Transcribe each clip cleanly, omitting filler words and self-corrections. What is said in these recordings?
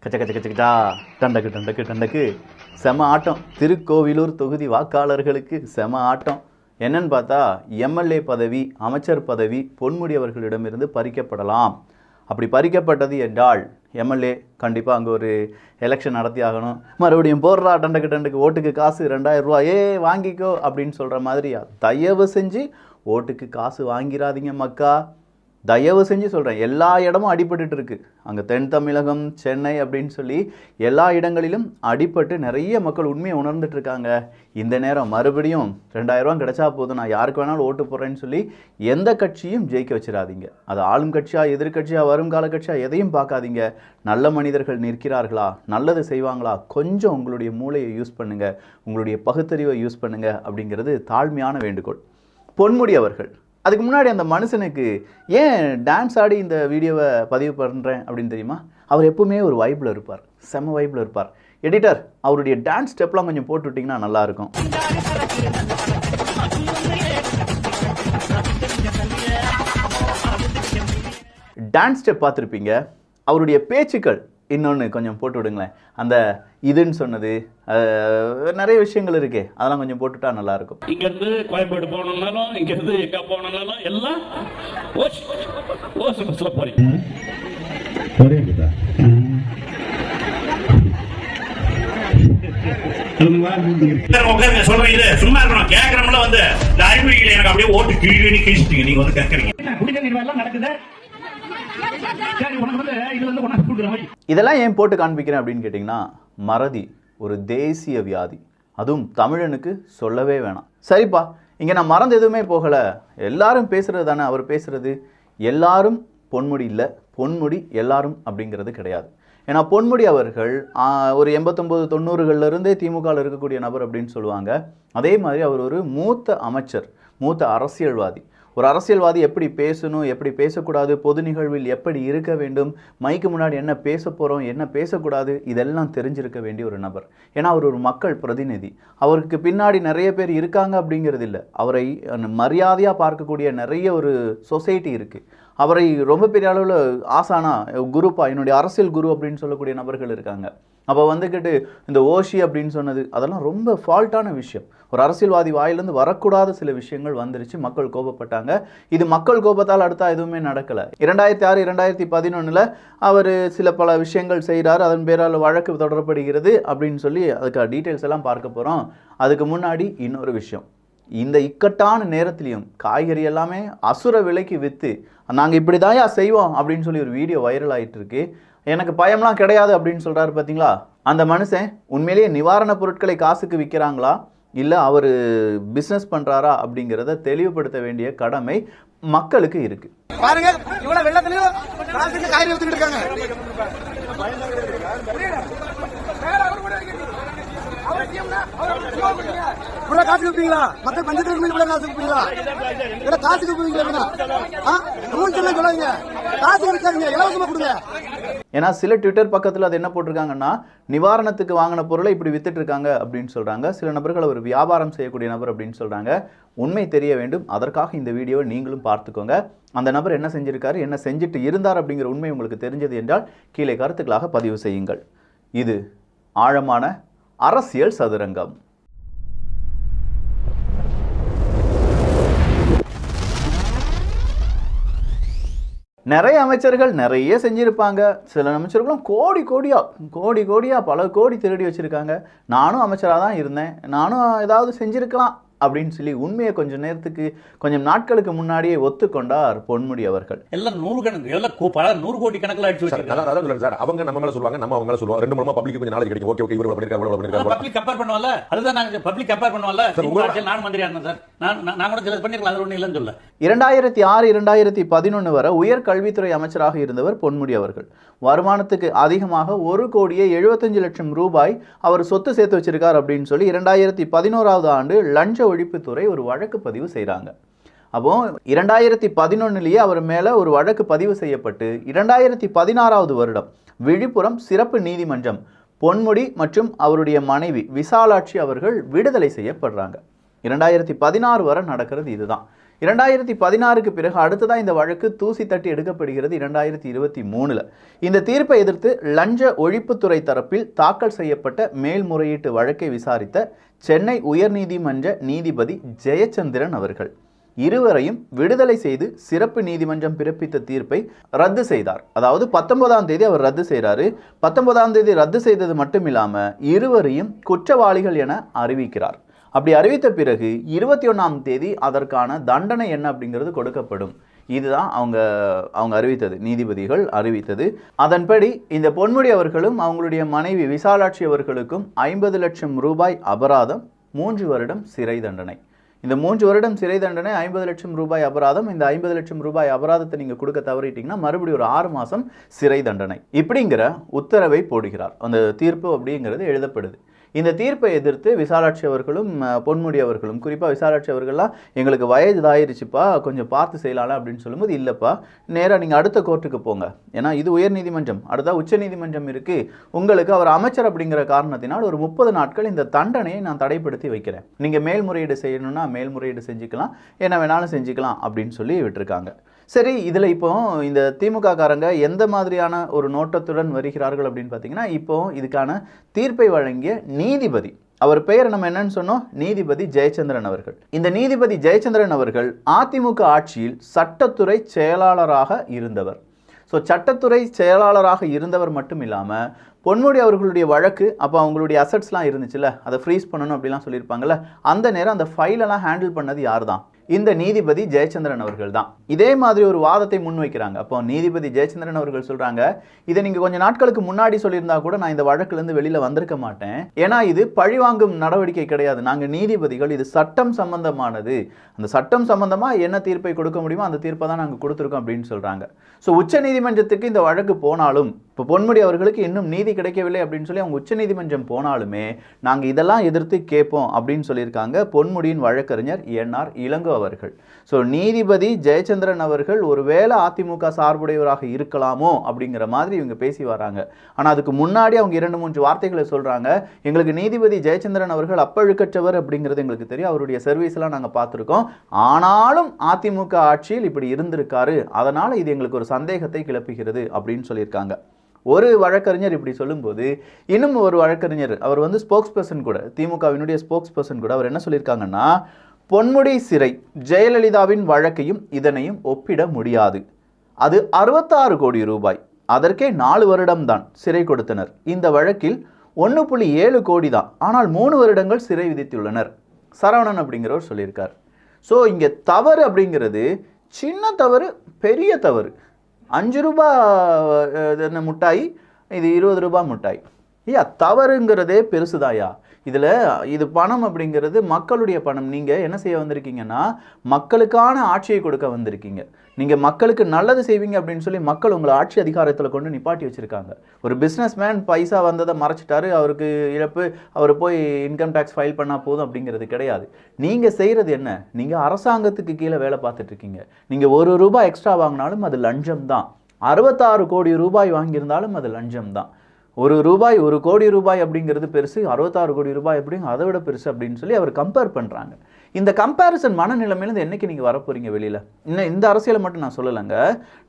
கச்ச கச்ச கச்ச கச்சா டண்டக்கு டண்டக்கு டண்டக்கு செம ஆட்டம். திருக்கோவிலூர் தொகுதி வாக்காளர்களுக்கு செம ஆட்டம். என்னன்னு பார்த்தா எம்எல்ஏ பதவி, அமைச்சர் பதவி பொன்முடி அவர்களிடமிருந்து பறிக்கப்படலாம். அப்படி பறிக்கப்பட்டது என்றால் எம்எல்ஏ கண்டிப்பாக அங்கே ஒரு எலெக்ஷன் நடத்தி ஆகணும். மறுபடியும் போடுறா டண்டக்கு டண்டுக்கு, ஓட்டுக்கு காசு 2000 ரூபா, வாங்கிக்கோ அப்படின்னு சொல்கிற மாதிரி. தயவு செஞ்சு ஓட்டுக்கு காசு வாங்கிறாதீங்க மக்கா, தயவு செஞ்சு சொல்கிறேன். எல்லா இடமும் அடிபட்டு இருக்கு. அங்கே தென் தமிழகம், சென்னை அப்படின்னு சொல்லி எல்லா இடங்களிலும் அடிபட்டு நிறைய மக்கள் உண்மையை உணர்ந்துட்டு இருக்காங்க. இந்த நேரம் மறுபடியும் 2000 ரூபா கிடைச்சா போதும், நான் யாருக்கு வேணாலும் ஓட்டு போடுறேன்னு சொல்லி எந்த கட்சியும் ஜெயிக்க வச்சிடாதீங்க. அது ஆளும் கட்சியா, எதிர்கட்சியா, வருங்கால கட்சியா, எதையும் பார்க்காதீங்க. நல்ல மனிதர்கள் நிற்கிறார்களா, நல்லது செய்வாங்களா, கொஞ்சம் உங்களுடைய மூளையை யூஸ் பண்ணுங்க, உங்களுடைய பகுத்தறிவை யூஸ் பண்ணுங்க அப்படிங்கிறது தாழ்மையான வேண்டுகோள். பொன்முடி அவர்கள் அதுக்கு முன்னாடி அந்த மனுஷனுக்கு ஏன் டான்ஸ் ஆடி இந்த வீடியோவை பதிவு பண்ணுறேன் அப்படின்னு தெரியுமா? அவர் எப்பவுமே ஒரு வைப்பில் இருப்பார், செம வைப்பில் இருப்பார். எடிட்டர், அவருடைய டான்ஸ் ஸ்டெப்லாம் கொஞ்சம் போட்டு விட்டிங்கன்னா நல்லாயிருக்கும். டான்ஸ் ஸ்டெப் பார்த்துருப்பீங்க, அவருடைய பேச்சுக்கள் இன்னொன்று கொஞ்சம் போட்டு விடுங்களேன். அந்த இதுன்னு சொன்னது நிறைய விஷயங்கள் இருக்கே, அதெல்லாம் கொஞ்சம் போட்டுட்டா நல்லா இருக்கும். இங்கிருந்து கோயம்பேடு போகணும்னாலும், இங்கிருந்து எங்க போகணும்னாலும் எல்லாம் போறீங்க. சொல்றேன், இது சும்மா இருக்கணும். கேட்கறவங்கள வந்து இந்த அறிவுரைகளை எனக்கு அப்படியே ஓட்டு கிழி கிழிச்சிட்டீங்க. நீங்க வந்து கேட்கறீங்க நடக்குது. இதெல்லாம் ஏன் போட்டு காண்பிக்கிறேன் அப்படின்னு கேட்டிங்கன்னா, மறதி ஒரு தேசிய வியாதி, அதுவும் தமிழனுக்கு சொல்லவே வேணாம். சரிப்பா, இங்கே நான் மறந்து எதுவுமே போகலை, எல்லாரும் பேசுகிறது தானே அவர் பேசுகிறது. எல்லாரும் பொன்முடி இல்லை, பொன்முடி எல்லாரும் அப்படிங்கிறது கிடையாது. ஏன்னா பொன்முடி அவர்கள் ஒரு 89-90களிலிருந்தே திமுகவில் இருக்கக்கூடிய நபர் அப்படின்னு சொல்லுவாங்க. அதே மாதிரி அவர் ஒரு மூத்த அமைச்சர், மூத்த அரசியல்வாதி. ஒரு அரசியல்வாதி எப்படி பேசணும், எப்படி பேசக்கூடாது, பொது நிகழ்வில் எப்படி இருக்க வேண்டும், மைக்கு முன்னாடி என்ன பேச போகிறோம், என்ன பேசக்கூடாது, இதெல்லாம் தெரிஞ்சிருக்க வேண்டிய ஒரு நபர். ஏன்னா அவர் ஒரு மக்கள் பிரதிநிதி. அவருக்கு பின்னாடி நிறைய பேர் இருக்காங்க அப்படிங்கிறது இல்லை, அவரை மரியாதையாக பார்க்கக்கூடிய நிறைய ஒரு சொசைட்டி இருக்குது. அவரை ரொம்ப பெரிய அளவில் ஆசானா, குருப்பா, என்னுடைய அரசியல் குரு அப்படின்னு சொல்லக்கூடிய நபர்கள் இருக்காங்க. அப்போ வந்துக்கிட்டு இந்த ஓஷி அப்படின்னு சொன்னது அதெல்லாம் ரொம்ப ஃபால்ட்டான விஷயம். ஒரு அரசியல்வாதி வாயிலிருந்து வரக்கூடாத சில விஷயங்கள் வந்துருச்சு, மக்கள் கோபப்பட்டாங்க. இது மக்கள் கோபத்தால் அடுத்தா எதுவுமே நடக்கலை. 2006-2011 அவர் பல விஷயங்கள் செய்கிறார், அதன் பேரால் வழக்கு தொடரப்படுகிறது அப்படின்னு சொல்லி அதுக்கு டீட்டெயில்ஸ் எல்லாம் பார்க்க போகிறோம். அதுக்கு முன்னாடி இன்னொரு விஷயம், இந்த இக்கட்டான நேரத்திலையும் காய்கறி எல்லாமே அசுர விலைக்கு விற்று நாங்கள் இப்படி தாயா செய்வோம் அப்படின்னு சொல்லி ஒரு வீடியோ வைரல் ஆகிட்டு இருக்கு. எனக்கு பயம்லாம் கிடையாது அப்படின்னு சொல்கிறாரு பார்த்தீங்களா? அந்த மனுஷன் உண்மையிலேயே நிவாரணப் பொருட்களை காசுக்கு விற்கிறாங்களா, இல்லை அவர் பிஸ்னஸ் பண்ணுறாரா அப்படிங்கிறத தெளிவுபடுத்த வேண்டிய கடமை மக்களுக்கு இருக்கு. பாருங்க, இவ்வளவு வெள்ளத்திலையும் காய்கறி வித்துக்கிட்டு இருக்காங்க. காசு கொடுப்பீங்களா? மக்கள் பஞ்சத்துக்கு காசு கொடுப்பீங்களா? காசு கொடுப்பீங்களா? காசு கொடுக்காதீங்க, இலவசமா கொடுங்க. ஏன்னா சில ட்விட்டர் பக்கத்தில் அது என்ன போட்டிருக்காங்கன்னா, நிவாரணத்துக்கு வாங்கின பொருளை இப்படி வித்துட்டு இருக்காங்க அப்படின்னு சொல்கிறாங்க. சில நபர்கள் ஒரு வியாபாரம் செய்யக்கூடிய நபர் அப்படின்னு சொல்கிறாங்க. உண்மை தெரிய வேண்டும், அதற்காக இந்த வீடியோவை நீங்களும் பார்த்துக்கோங்க. அந்த நபர் என்ன செஞ்சிருக்காரு, என்ன செஞ்சுட்டு இருந்தார் அப்படிங்கிற உண்மை உங்களுக்கு தெரிஞ்சது என்றால் கீழே கருத்துக்களாக பதிவு செய்யுங்கள். இது ஆழமான அரசியல் சதுரங்கம். நிறைய அமைச்சர்கள் நிறைய செஞ்சுருப்பாங்க. சில அமைச்சர்களும் கோடி கோடியாக பல கோடி திருடி வச்சுருக்காங்க. நானும் அமைச்சராக தான் இருந்தேன், நானும் ஏதாவது செஞ்சுருக்கலாம் அப்படின்னு சொல்லி உண்மையை கொஞ்சம் நாட்களுக்கு முன்னாடியே ஒத்துக்கொண்டார் பொன்முடி அவர்கள். எல்லாம் 100 கணக்கு, எல்லாம் பல 100 கோடி கணக்கில் அடிச்சு வச்சிருக்காங்க சார். அவங்க நம்ம மேல சொல்லுவாங்க, நம்ம அவங்க சொல்லுவோம். ரெண்டு மூலமா பப்ளிக் கொஞ்சம் நாளைக்கு கிடைக்கும். ஓகே இவரு பண்ணிருக்காங்க, பப்ளிக் கம்பேர் பண்ணுவாங்கல. அதுதான் நாங்க பப்ளிக் கம்பேர் பண்ணுவாங்கல. நான் மந்திரியா இருந்தேன் சார், நான் கூட சில பண்ணிருக்கலாம், அது ஒண்ணு இல்லன்னு சொல்ல. 2006-2011 வரை உயர் கல்வித்துறை அமைச்சராக இருந்தவர் பொன்முடி அவர்கள். வருமானத்துக்கு அதிகமாக 1,75,00,000 ரூபாய் அவர் சொத்து சேர்த்து வச்சிருக்கார் அப்படின்னு சொல்லி 2011ஆவது ஆண்டு லஞ்ச ஒழிப்புத்துறை ஒரு வழக்கு பதிவு செய்கிறாங்க. அப்போ 2011 அவர் மேலே ஒரு வழக்கு பதிவு செய்யப்பட்டு 2016ஆவது வருடம் விழுப்புரம் சிறப்பு நீதிமன்றம் பொன்முடி மற்றும் அவருடைய மனைவி விசாலாட்சி அவர்கள் விடுதலை செய்யப்படுறாங்க. 2016 வரை நடக்கிறது இதுதான். 2016க்கு பிறகு அடுத்ததான் இந்த வழக்கு தூசி தட்டி எடுக்கப்படுகிறது 2023. இந்த தீர்ப்பை எதிர்த்து லஞ்ச ஒழிப்புத்துறை தரப்பில் தாக்கல் செய்யப்பட்ட மேல்முறையீட்டு வழக்கை விசாரித்த சென்னை உயர்நீதிமன்ற நீதிபதி ஜெயச்சந்திரன் அவர்கள் இருவரையும் விடுதலை செய்து சிறப்பு நீதிமன்றம் பிறப்பித்த தீர்ப்பை ரத்து செய்தார். அதாவது 19ஆம் தேதி அவர் ரத்து செய்கிறாரு. 19ஆம் தேதி ரத்து செய்தது மட்டும் இல்லாமல் இருவரையும் குற்றவாளிகள் என அறிவிக்கிறார். அப்படி அறிவித்த பிறகு 21ஆம் தேதி அதற்கான தண்டனை என்ன அப்படிங்கிறது கொடுக்கப்படும். இதுதான் அவங்க அறிவித்தது, நீதிபதிகள் அறிவித்தது. அதன்படி இந்த பொன்முடி அவர்களும் அவங்களுடைய மனைவி விசாலாட்சி அவர்களுக்கும் 50 லட்சம் ரூபாய் அபராதம், 3 வருடம் சிறை தண்டனை. இந்த 3 வருடம் சிறை தண்டனை, 50 லட்சம் ரூபாய் அபராதம். இந்த 50 லட்சம் ரூபாய் அபராதத்தை நீங்கள் கொடுக்க தவறிட்டீங்கன்னா மறுபடியும் ஒரு 6 மாதம் சிறை தண்டனை இப்படிங்கிற உத்தரவை போடுகிறார். அந்த தீர்ப்பு அப்படிங்கிறது எழுதப்படுது. இந்த தீர்ப்பை எதிர்த்து விசாலாட்சி அவர்களும் பொன்முடி அவர்களும், குறிப்பாக விசாலாட்சி அவர்கள்லாம் எங்களுக்கு வயதாயிருச்சுப்பா, கொஞ்சம் பார்த்து செய்யலாம் அப்படின்னு சொல்லும்போது, இல்லைப்பா நேராக நீங்கள் அடுத்த கோர்ட்டுக்கு போங்க, ஏன்னா இது உயர்நீதிமன்றம், அடுத்த உச்சநீதிமன்றம் இருக்குது, உங்களுக்கு அவர் அமைச்சர் அப்படிங்கிற காரணத்தினால் ஒரு 30 நாட்கள் இந்த தண்டனையை நான் தடைப்படுத்தி வைக்கிறேன், நீங்கள் மேல்முறையீடு செய்யணும்னா மேல்முறையீடு செஞ்சுக்கலாம், என்ன வேணாலும் செஞ்சுக்கலாம் அப்படின்னு சொல்லி விட்டுருக்காங்க. சரி, இதில் இப்போ இந்த திமுக காரங்க எந்த மாதிரியான ஒரு நோட்டத்துடன் வருகிறார்கள் அப்படின்னு பார்த்தீங்கன்னா, இப்போ இதுக்கான தீர்ப்பை வழங்கிய நீதிபதி, அவர் பெயர் நம்ம என்னன்னு சொன்னோம், நீதிபதி ஜெயச்சந்திரன் அவர்கள். இந்த நீதிபதி ஜெயச்சந்திரன் அவர்கள் அதிமுக ஆட்சியில் சட்டத்துறை செயலாளராக இருந்தவர். ஸோ சட்டத்துறை செயலாளராக இருந்தவர் மட்டும் இல்லாமல் பொன்முடி அவர்களுடைய வழக்கு, அப்போ அவங்களுடைய அசட்ஸ்லாம் இருந்துச்சுல்ல, அதை ஃப்ரீஸ் பண்ணணும் அப்படிலாம் சொல்லியிருப்பாங்கல்ல, அந்த நேரம் அந்த ஃபைலெல்லாம் ஹேண்டில் பண்ணது யார் தான்? இந்த நீதிபதி ஜெயச்சந்திரன் அவர்கள் தான். இதே மாதிரி ஒரு வாதத்தை முன்வைக்கிறாங்க. அப்போ நீதிபதி ஜெயச்சந்திரன் அவர்கள் சொல்றாங்க, இதை நீங்க கொஞ்சம் நாட்களுக்கு முன்னாடி சொல்லியிருந்தா கூட நான் இந்த வழக்கிலிருந்து வெளியில வந்திருக்க மாட்டேன், ஏன்னா இது பழிவாங்கும் நடவடிக்கை கிடையாது, நாங்க நீதிபதிகள், இது சட்டம் சம்பந்தமானது, அந்த சட்டம் சம்பந்தமா என்ன தீர்ப்பை கொடுக்க முடியுமோ அந்த தீர்ப்பை தான் நாங்கள் கொடுத்துருக்கோம் அப்படின்னு சொல்றாங்க. ஸோ உச்ச நீதிமன்றத்துக்கு இந்த வழக்கு போனாலும், இப்போ பொன்முடி அவர்களுக்கு இன்னும் நீதி கிடைக்கவில்லை அப்படின்னு சொல்லி அவங்க உச்ச நீதிமன்றம் போனாலுமே நாங்கள் இதெல்லாம் எதிர்த்து கேட்போம் அப்படின்னு சொல்லியிருக்காங்க பொன்முடியின் வழக்கறிஞர் என்ஆர் இளங்கோ அவர்கள். ஸோ நீதிபதி ஜெயச்சந்திரன் அவர்கள் ஒருவேளை அதிமுக சார்புடையவராக இருக்கலாமோ அப்படிங்கிற மாதிரி இவங்க பேசி வராங்க. ஆனால் அதுக்கு முன்னாடி அவங்க 2-3 வார்த்தைகளை சொல்றாங்க. எங்களுக்கு நீதிபதி ஜெயச்சந்திரன் அவர்கள் அப்பழுக்கற்றவர் அப்படிங்கிறது எங்களுக்கு தெரியும், அவருடைய சர்வீஸ் எல்லாம் நாங்கள் பார்த்துருக்கோம், ஆனாலும் அதிமுக ஆட்சியில் இப்படி இருந்திருக்காரு, அதனால இது எங்களுக்கு ஒரு சந்தேகத்தை கிளப்புகிறது அப்படின்னு சொல்லியிருக்காங்க. ஒரு வழக்கறிஞர் இப்படி சொல்லும்போது இன்னும் ஒரு வழக்கறிஞர், அவர் வந்து ஸ்போக்ஸ் பர்சன் கூட, திமுகவினுடைய ஸ்போக்ஸ் பர்சன் கூட, அவர் என்ன சொல்லியிருக்காங்கன்னா, பொன்முடி சிறை ஜெயலலிதாவின் வழக்கையும் இதனையும் ஒப்பிட முடியாது, அது 66 கோடி ரூபாய், அதற்கே 4 வருடம் தான் சிறை கொடுத்தனர், இந்த வழக்கில் 1.7 கோடி தான், ஆனால் 3 வருடங்கள் சிறை விதித்துள்ளனர், சரவணன் அப்படிங்கிறவர் சொல்லியிருக்கார். ஸோ இங்கே தவறு அப்படிங்கிறது சின்ன தவறு, பெரிய தவறு. 5 ரூபாய் முட்டாய், இது 20 ரூபாய் முட்டாய். ஐயா, தவறுங்கிறதே பெருசுதாயா. இது பணம் அப்படிங்கிறது மக்களுடைய பணம். நீங்கள் என்ன செய்ய வந்திருக்கீங்கன்னா, மக்களுக்கான ஆட்சியை கொடுக்க வந்திருக்கீங்க. நீங்கள் மக்களுக்கு நல்லது செய்வீங்க அப்படின்னு சொல்லி மக்கள் உங்களை ஆட்சி அதிகாரத்தில் கொண்டு நிப்பாட்டி வச்சுருக்காங்க. ஒரு பிஸ்னஸ்மேன் பைசா வந்ததை மறைச்சிட்டாரு, அவருக்கு இழப்பு, அவர் போய் இன்கம் டேக்ஸ் ஃபைல் பண்ணால் போதும் அப்படிங்கிறது கிடையாது. நீங்கள் செய்கிறது என்ன? நீங்கள் அரசாங்கத்துக்கு கீழே வேலை பார்த்துட்ருக்கீங்க. நீங்கள் 1 ரூபாய் எக்ஸ்ட்ரா வாங்கினாலும் அது லஞ்சம் தான், 66 கோடி ரூபாய் வாங்கியிருந்தாலும் அது லஞ்சம் தான். 1 ரூபாய் 1 கோடி ரூபாய் அப்படிங்கிறது பெருசு, 66 கோடி ரூபாய் அப்படிங்க அதை விட பெருசு அப்படின்னு சொல்லி அவர் கம்பேர் பண்ணுறாங்க. இந்த கம்பேரிசன் மனநிலைமையிலேருந்து என்னைக்கு நீங்கள் வரப்போறீங்க வெளியில்? இன்னும் இந்த அரசியலை மட்டும் நான் சொல்லலைங்க,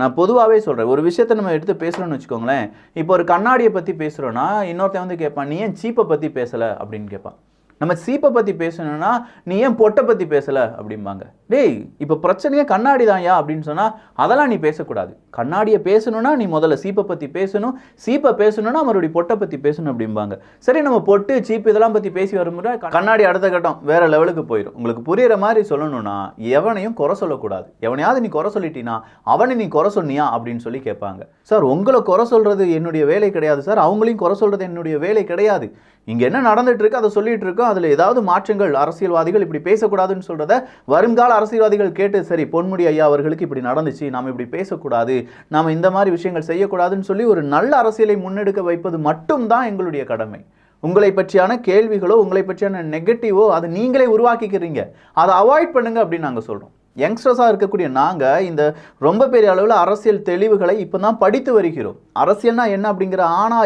நான் பொதுவாகவே சொல்கிறேன். ஒரு விஷயத்தை நம்ம எடுத்து பேசுகிறோன்னு வச்சுக்கோங்களேன், இப்போ ஒரு கண்ணாடியை பற்றி பேசுகிறோன்னா இன்னொருத்தன் வந்து கேட்பான், நீ ஏன் சீப்பை பற்றி பேசலை அப்படின்னு கேட்பான். நம்ம சீப்பை பற்றி பேசணும்னா நீ ஏன் பொட்டை பற்றி பேசலை அப்படிம்பாங்க. டேய், இப்போ பிரச்சனையே கண்ணாடி தான்யா அப்படின்னு சொன்னால் அதெல்லாம் நீ பேசக்கூடாது. கண்ணாடியை பேசணும்னா நீ முதல்ல சீப்பை பற்றி பேசணும், சீப்பை பேசணும்னா மறுபடியும் பொட்டை பற்றி பேசணும் அப்படிம்பாங்க. சரி, நம்ம பொட்டு சீப்பு இதெல்லாம் பற்றி பேசி வரும்போது கண்ணாடி அடுத்த கட்டம் வேற லெவலுக்கு போயிடும். உங்களுக்கு புரியுற மாதிரி சொல்லணும்னா எவனையும் குறை சொல்லக்கூடாது. எவனையாவது நீ குறை சொல்லிட்டீன்னா அவனை நீ குறை சொன்னியா அப்படின்னு சொல்லி கேட்பாங்க. சார், உங்களை குறை சொல்கிறது என்னுடைய வேலை கிடையாது சார், அவங்களையும் குறை சொல்கிறது என்னுடைய வேலை கிடையாது. இங்கே என்ன நடந்துட்டு இருக்கு அதை சொல்லிட்டு இருக்கோம். அதில் ஏதாவது மாற்றங்கள், அரசியல்வாதிகள் இப்படி பேசக்கூடாதுன்னு சொல்கிறத வருங்கால அரசியல்வாதிகள் கேட்டு, சரி பொன்முடி ஐயா அவர்களுக்கு இப்படி நடந்துச்சு, நாம் இப்படி பேசக்கூடாது, நாம் இந்த மாதிரி விஷயங்கள் செய்யக்கூடாதுன்னு சொல்லி ஒரு நல்ல அரசியலை முன்னெடுக்க வைப்பது மட்டும்தான் எங்களுடைய கடமை. உங்களை பற்றியான கேள்விகளோ உங்களை பற்றியான நெகட்டிவோ அதை நீங்களே உருவாக்கிக்கிறீங்க, அதை அவாய்ட் பண்ணுங்க அப்படின்னு நாங்கள் சொல்கிறோம். யங்ஸ்டர்ஸாக இருக்கக்கூடிய நாங்கள் இந்த ரொம்ப பெரிய அளவில் அரசியல் தெளிவுகளை இப்போ தான் படித்து வருகிறோம். அரசியல்னா என்ன அப்படிங்கிற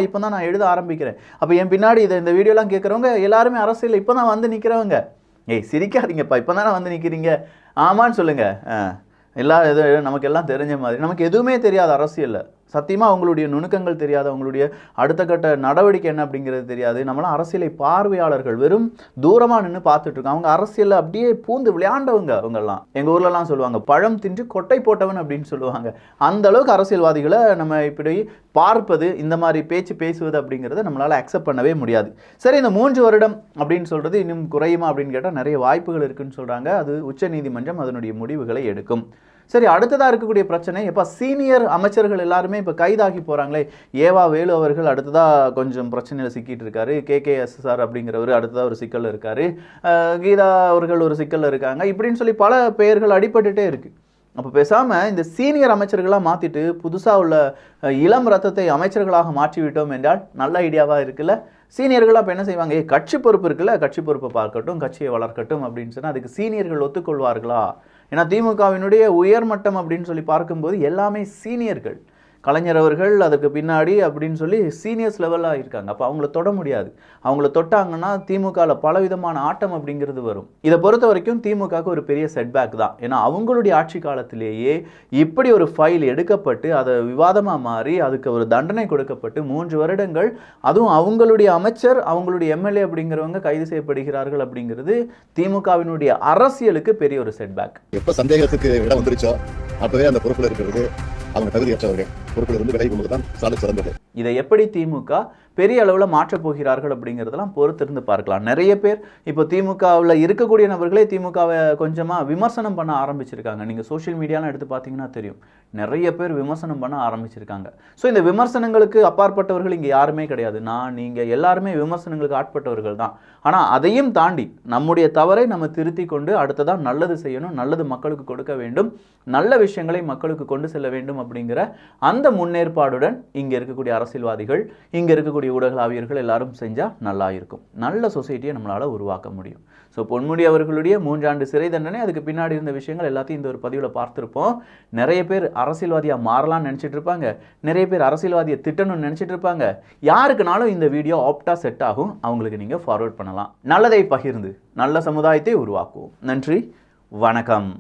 இப்போ தான் நான் எழுத ஆரம்பிக்கிறேன். அப்போ என் பின்னாடி இந்த வீடியோலாம் கேட்குறவங்க எல்லாருமே அரசியல் இப்போ தான் வந்து நிற்கிறவங்க. ஏய் சிரிக்காதீங்கப்பா, இப்போ தானே வந்து நிற்கிறீங்க, ஆமான்னு சொல்லுங்க. இது நமக்கு எல்லாம் தெரிஞ்ச மாதிரி. நமக்கு எதுவுமே தெரியாது அரசியலில். சத்தியமாக அவங்களுடைய நுணுக்கங்கள் தெரியாது, அவங்களுடைய அடுத்த கட்ட நடவடிக்கை என்ன அப்படிங்கிறது தெரியாது. நம்மளாம் அரசியலை பார்வையாளர்கள், வெறும் தூரமாக நின்று பார்த்துட்ருக்கோம். அவங்க அரசியலில் அப்படியே பூந்து விளையாண்டவங்க அவங்கெல்லாம். எங்கள் ஊர்லலாம் சொல்லுவாங்க, பழம் தின்று கொட்டை போட்டவன் அப்படின்னு சொல்லுவாங்க. அந்த அளவுக்கு அரசியல்வாதிகளை நம்ம இப்படி பார்ப்பது, இந்த மாதிரி பேச்சு பேசுவது அப்படிங்கிறத நம்மளால் அக்செப்ட் பண்ணவே முடியாது. சரி, இந்த 3 வருடம் அப்படின்னு சொல்கிறது இன்னும் குறையுமா அப்படின்னு கேட்டால் நிறைய வாய்ப்புகள் இருக்குன்னு சொல்கிறாங்க. அது உச்சநீதிமன்றம் அதனுடைய முடிவுகளை எடுக்கும். சரி, அடுத்ததாக இருக்கக்கூடிய பிரச்சனை, இப்போ சீனியர் அமைச்சர்கள் எல்லாருமே இப்போ கைதாகி போகிறாங்களே. ஏவா வேலு அவர்கள் அடுத்ததாக கொஞ்சம் பிரச்சனையில் சிக்கிட்டு இருக்காரு. KKSSR அப்படிங்கிறவர் அடுத்ததாக ஒரு சிக்கலில் இருக்கார். கீதா அவர்கள் ஒரு சிக்கலில் இருக்காங்க. இப்படின்னு சொல்லி பல பெயர்கள் அடிபட்டுட்டே இருக்குது. அப்போ பேசாமல் இந்த சீனியர் அமைச்சர்களாக மாற்றிட்டு புதுசாக உள்ள இளம் ரத்தத்தை அமைச்சர்களாக மாற்றிவிட்டோம் என்றால் நல்ல ஐடியாவாக இருக்குல்ல. சீனியர்களாக இப்போ என்ன செய்வாங்க, கட்சி பொறுப்பு இருக்குல்ல, கட்சி பொறுப்பை பார்க்கட்டும், கட்சியை வளர்க்கட்டும் அப்படின்னு சொன்னால் அதுக்கு சீனியர்கள் ஒத்துக்கொள்வார்களா? ஏன்னா திமுகவினுடைய உயர்மட்டம் அப்படின்னு சொல்லி பார்க்கும்போது எல்லாமே சீனியர்கள். கலைஞர் அவர்கள் அதற்கு பின்னாடி அப்படின்னு சொல்லி சீனியர்ஸ் லெவலாக இருக்காங்க. அப்போ அவங்கள தொட முடியாது. அவங்கள தொட்டாங்கன்னா திமுகவில் பலவிதமான ஆட்டம் அப்படிங்கிறது வரும். இதை பொறுத்த வரைக்கும் திமுகவுக்கு ஒரு பெரிய செட்பேக் தான். ஏன்னா அவங்களுடைய ஆட்சி காலத்திலேயே இப்படி ஒரு ஃபைல் எடுக்கப்பட்டு அதை விவாதமாக மாறி அதுக்கு ஒரு தண்டனை கொடுக்கப்பட்டு 3 வருடங்கள், அதுவும் அவங்களுடைய அமைச்சர், அவங்களுடைய MLA அப்படிங்கிறவங்க கைது செய்யப்படுகிறார்கள் அப்படிங்கிறது திமுகவினுடைய அரசியலுக்கு பெரிய ஒரு செட்பேக். எப்போ சந்தேகத்துக்கு இடம் வந்துருச்சோ அப்பவே அந்த பொறுப்பில் இருக்கிறது அவங்க தகுதியற்றவர்கள். பொறுப்பில் இருந்து விலகி கொண்டு தான் சாலை சிறந்தது. இதை எப்படி திமுக பெரிய அளவில் மாற்றப் போகிறார்கள் அப்படிங்கிறதெல்லாம் பொறுத்திருந்து பார்க்கலாம். நிறைய பேர் இப்போ திமுகவில் இருக்கக்கூடிய நபர்களே திமுகவை கொஞ்சமாக விமர்சனம் பண்ண ஆரம்பிச்சிருக்காங்க. நீங்கள் சோஷியல் மீடியாலாம் எடுத்து பார்த்தீங்கன்னா தெரியும், நிறைய பேர் விமர்சனம் பண்ண ஆரம்பிச்சிருக்காங்க. ஸோ இந்த விமர்சனங்களுக்கு அப்பாற்பட்டவர்கள் இங்கே யாருமே கிடையாது. நீங்கள் எல்லாருமே விமர்சனங்களுக்கு ஆட்பட்டவர்கள் தான். ஆனால் அதையும் தாண்டி நம்முடைய தவறை நம்ம திருத்தி கொண்டு அடுத்ததான் நல்லது செய்யணும், நல்லது மக்களுக்கு கொடுக்க வேண்டும், நல்ல விஷயங்களை மக்களுக்கு கொண்டு செல்ல வேண்டும் அப்படிங்கிற அந்த முன்னேற்பாடுடன் இங்கே இருக்கக்கூடிய அரசியல்வாதிகள், இங்கே இருக்கக்கூடிய ஊடகவியர்கள் எல்லாரும் செஞ்சால் நல்லா இருக்கும். நல்ல சொசைட்டியை நம்மளால் உருவாக்க முடியும். ஸோ பொன்முடி அவர்களுடைய 3 ஆண்டு சிறை தண்டனை, அதுக்கு பின்னாடி இருந்த விஷயங்கள் எல்லாத்தையும் இந்த ஒரு பதிவில் பார்த்துருப்போம். நிறைய பேர் அரசியல்வாதியாக மாறலாம்னு நினச்சிட்டு இருப்பாங்க, நிறைய பேர் அரசியல்வாதியை திட்டணும்னு நினச்சிட்டு இருப்பாங்க. யாருக்குனாலும் இந்த வீடியோ ஆப்டாக செட் ஆகும், அவங்களுக்கு நீங்கள் ஃபார்வர்ட் பண்ணலாம். நல்லதை பகிர்ந்து நல்ல சமுதாயத்தை உருவாக்குவோம். நன்றி, வணக்கம்.